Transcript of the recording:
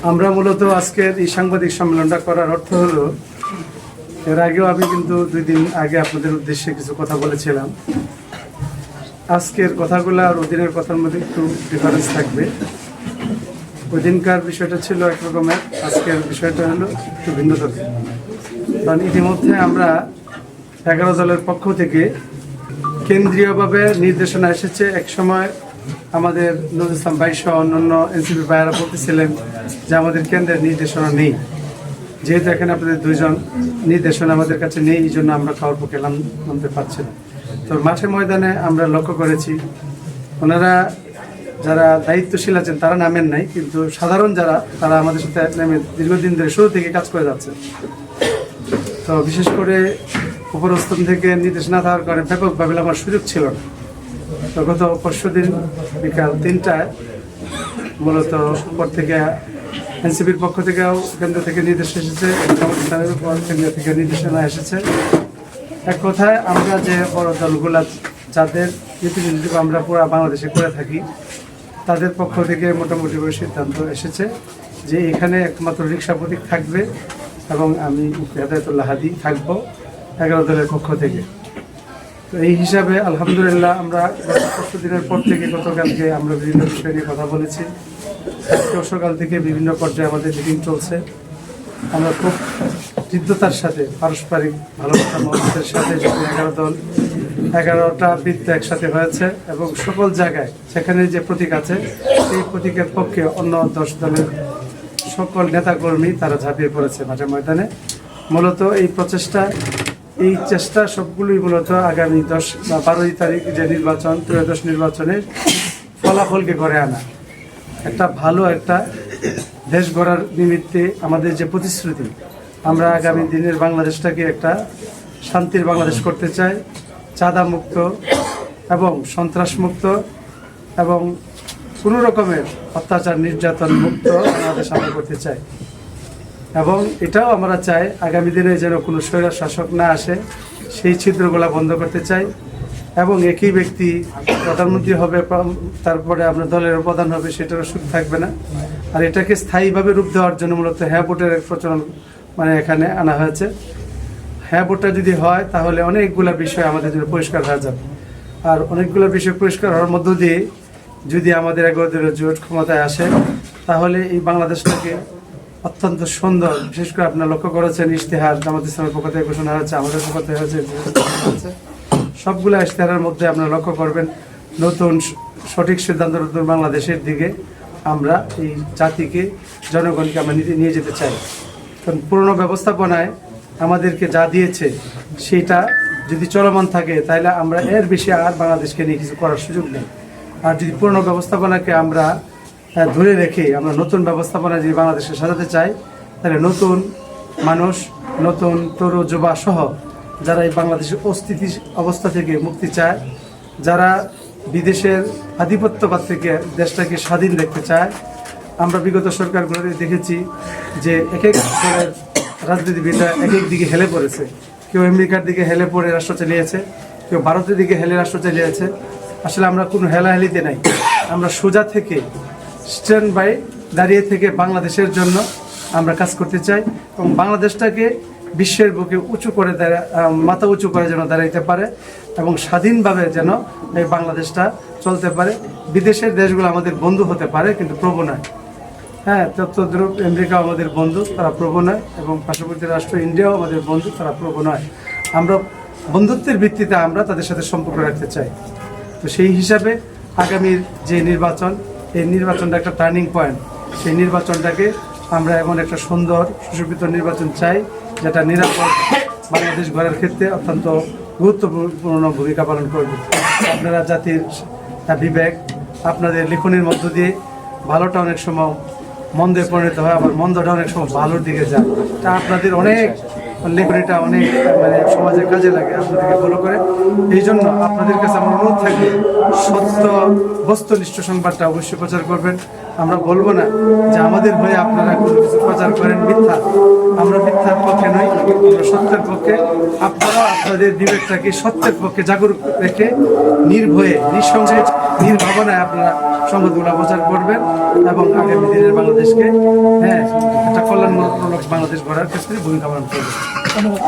আমরা মূলত আজকের এই সাংবাদিক সম্মেলনটা করার অর্থ হলো, এর আগেও আমি কিন্তু 2 দিন আগে আপনাদের উদ্দেশ্যে কিছু কথা বলেছিলাম। আজকের কথাগুলো আর ওদিনের কথার মধ্যে একটু ডিফারেন্স থাকবে। ওই দিনকার বিষয়টা ছিল একরকমের, আজকের বিষয়টা হলো একটু ভিন্ন ধরনের। কারণ ইতিমধ্যে আমরা 11 দলের পক্ষ থেকে কেন্দ্রীয়ভাবে নির্দেশনা এসেছে। এক সময় আমাদের নজরুল ইসলাম ভাই সহ অন্যান্য এনসিপি ভাইয়েরা বলতেছিলেন যে আমাদের কেন্দ্রের নির্দেশনা নেই, যেহেতু এখানে আপনাদের 2 জন নির্দেশনা আমাদের কাছে নেই, এই জন্য আমরা কারোর পক্ষে নামতে পারছি না। তো মাঠে ময়দানে আমরা লক্ষ্য করেছি ওনারা যারা দায়িত্বশীল আছেন তারা নামেন নাই, কিন্তু সাধারণ যারা তারা আমাদের সাথে নেমে দীর্ঘদিন ধরে শুরু থেকে কাজ করে যাচ্ছে। তো বিশেষ করে উপরস্থন থেকে নির্দেশ না থাকার কারণে ব্যাপকভাবে আমার সুযোগ ছিল না। তো গত পরশুদিন বিকাল 3টায় মূলত উপর থেকে এনসিপির পক্ষ থেকেও কেন্দ্র থেকে নির্দেশ এসেছে, কেন্দ্র থেকে নির্দেশনা এসেছে। এক কথায় আমরা যে বড় দলগুলা যাদের রিপ্রেজেন্টেটিভ আমরা পুরো বাংলাদেশে করে থাকি, তাদের পক্ষ থেকে মোটামুটি সিদ্ধান্ত এসেছে যে এখানে একমাত্র রিক্সা প্রতীক থাকবে এবং আমি হেদায়েতুল্লাহ হাদি থাকবো 11 দলের পক্ষ থেকে। তো এই হিসাবে আলহামদুলিল্লাহ আমরা দিনের পর থেকে গতকালকে আমরা বিভিন্ন বিষয় নিয়ে কথা বলেছি। আজকে সকাল থেকে বিভিন্ন পর্যায়ে আমাদের মিটিং চলছে। আমরা খুব দৃঢ়তার সাথে পারস্পরিক ভালোবাসা মহব্বতের সাথে 11 দল 11টা বৃত্ত একসাথে হয়েছে এবং সকল জায়গায় সেখানে যে প্রতীক আছে সেই প্রতীকের পক্ষে অন্য 10 দলের সকল নেতাকর্মী তারা ঝাঁপিয়ে পড়েছে মাঠে ময়দানে। মূলত এই চেষ্টা সবগুলোই মূলত আগামী 10 বা 12 তারিখ যে নির্বাচন, ত্রয়োদশ নির্বাচনের ফলাফলকে ঘরে আনা, একটা ভালো একটা দেশ গড়ার নিমিত্তে আমাদের যে প্রতিশ্রুতি, আমরা আগামী দিনের বাংলাদেশটাকে একটা শান্তির বাংলাদেশ করতে চাই, চাঁদা মুক্ত এবং সন্ত্রাস মুক্ত এবং কোনো রকমের অত্যাচার নির্যাতন মুক্ত বাংলাদেশ আমরা করতে চাই। এবং এটাও আমরা চাই আগামী দিনে যেন কোনো স্বৈর শাসক না আসে, সেই ছিদ্রগুলা বন্ধ করতে চাই। এবং একই ব্যক্তি প্রধানমন্ত্রী হবে, তারপরে আপনার দলের প্রধান হবে, সেটারও সুখ থাকবে না। আর এটাকে স্থায়ীভাবে রূপ দেওয়ার জন্য মূলত হ্যাঁ ভোটের প্রচলন এখানে আনা হয়েছে। হ্যাঁ ভোটটা যদি হয় তাহলে অনেকগুলো বিষয় আমাদের জন্য পরিষ্কার হয়ে যাবে। আর অনেকগুলো বিষয় পরিষ্কার হওয়ার মধ্য দিয়ে যদি আমাদের 11 দলের জোট ক্ষমতায় আসে, তাহলে এই বাংলাদেশটাকে অত্যন্ত সুন্দর, বিশেষ করে আপনারা লক্ষ্য করেছেন ইশতেহার জামাত ইসলামের পক্ষ থেকে ঘোষণা হয়েছে, আমাদের পক্ষ থেকে হয়েছে, সবগুলো ইশতেহারের মধ্যে আপনারা লক্ষ্য করবেন নতুন সঠিক সিদ্ধান্ত, নতুন বাংলাদেশের দিকে আমরা এই জাতিকে, জনগণকে আমরা নিয়ে যেতে চাই। কারণ পুরনো ব্যবস্থাপনায় আমাদেরকে যা দিয়েছে সেটা যদি চলমান থাকে তাহলে আমরা এর বেশি আর বাংলাদেশকে নিয়ে কিছু করার সুযোগ নেই। আর যদি পুরনো ব্যবস্থাপনাকে আমরা ধরে রেখে আমরা নতুন ব্যবস্থাপনা যদি বাংলাদেশে সাজাতে চাই, তাহলে নতুন মানুষ, নতুন তরুণ যুবা সহ যারা এই বাংলাদেশের অস্থিতি অবস্থা থেকে মুক্তি চায়, যারা বিদেশের আধিপত্যবাদ থেকে দেশটাকে স্বাধীন দেখতে চায়। আমরা বিগত সরকারগুলোতে দেখেছি যে এক এক দলের রাজনীতিবিদরা এক এক দিকে হেলে পড়েছে। কেউ আমেরিকার দিকে হেলে পড়ে রাষ্ট্র চালিয়েছে, কেউ ভারতের দিকে হেলে রাষ্ট্র চালিয়েছে। আসলে আমরা কোনো হেলাহেলিতে নাই, আমরা সোজা থেকে স্ট্যান্ড বাই দাঁড়িয়ে থেকে বাংলাদেশের জন্য আমরা কাজ করতে চাই এবং বাংলাদেশটাকে বিশ্বের বুকে উঁচু করে মাথা উঁচু করে যেন দাঁড়াইতে পারে এবং স্বাধীনভাবে যেন এই বাংলাদেশটা চলতে পারে। বিদেশের দেশগুলো আমাদের বন্ধু হতে পারে কিন্তু প্রভু নয়। হ্যাঁ, তদ্রূপ আমেরিকা আমাদের বন্ধু, তারা প্রভু নয়, এবং পার্শ্ববর্তী রাষ্ট্র ইন্ডিয়াও আমাদের বন্ধু, তারা প্রভু নয়। আমরা বন্ধুত্বের ভিত্তিতে আমরা তাদের সাথে সম্পর্ক রাখতে চাই। তো সেই হিসাবে আগামীর যে নির্বাচন, এই নির্বাচনটা একটা টার্নিং পয়েন্ট। সেই নির্বাচনটাকে আমরা এমন একটা সুন্দর সুশোভিত নির্বাচন চাই যেটা নিরাপদ বাংলাদেশ গড়ার ক্ষেত্রে অত্যন্ত গুরুত্বপূর্ণ ভূমিকা পালন করবে। আপনারা জাতির বিবেক, আপনাদের লেখনের মধ্য দিয়ে ভালোটা অনেক সময় মন্দে পরিণত হয়, আবার মন্দটা অনেক সময় ভালোর দিকে যায়। তা আপনাদের অনেক লেখনীটা অনেক সমাজের কাজে লাগে, আপনাদেরকে ফলো করে। এই জন্য আপনাদের কাছে আমার অনুরোধ থাকবে, সত্য বস্তুনিষ্ঠ সংবাদটা অবশ্যই প্রচার করবেন। আমরা বলবো না যে আমাদের হয়ে আপনারা কোনো কিছু প্রচার করেন মিথ্যা, আমরা মিথ্যার পক্ষে নই, আমরা সত্যের পক্ষে। আপনারা আপনাদের বিবেকটাকে সত্যের পক্ষে জাগরুক রেখে নির্ভয়ে, নিঃসংশয়ে, নির্ভাবনায় আপনারা সংবাদগুলো প্রচার করবেন এবং আগামী দিনের বাংলাদেশকে একটা কল্যাণমূলক বাংলাদেশ গড়ার ক্ষেত্রে ভূমিকা পালন করবেন। ধন্যবাদ।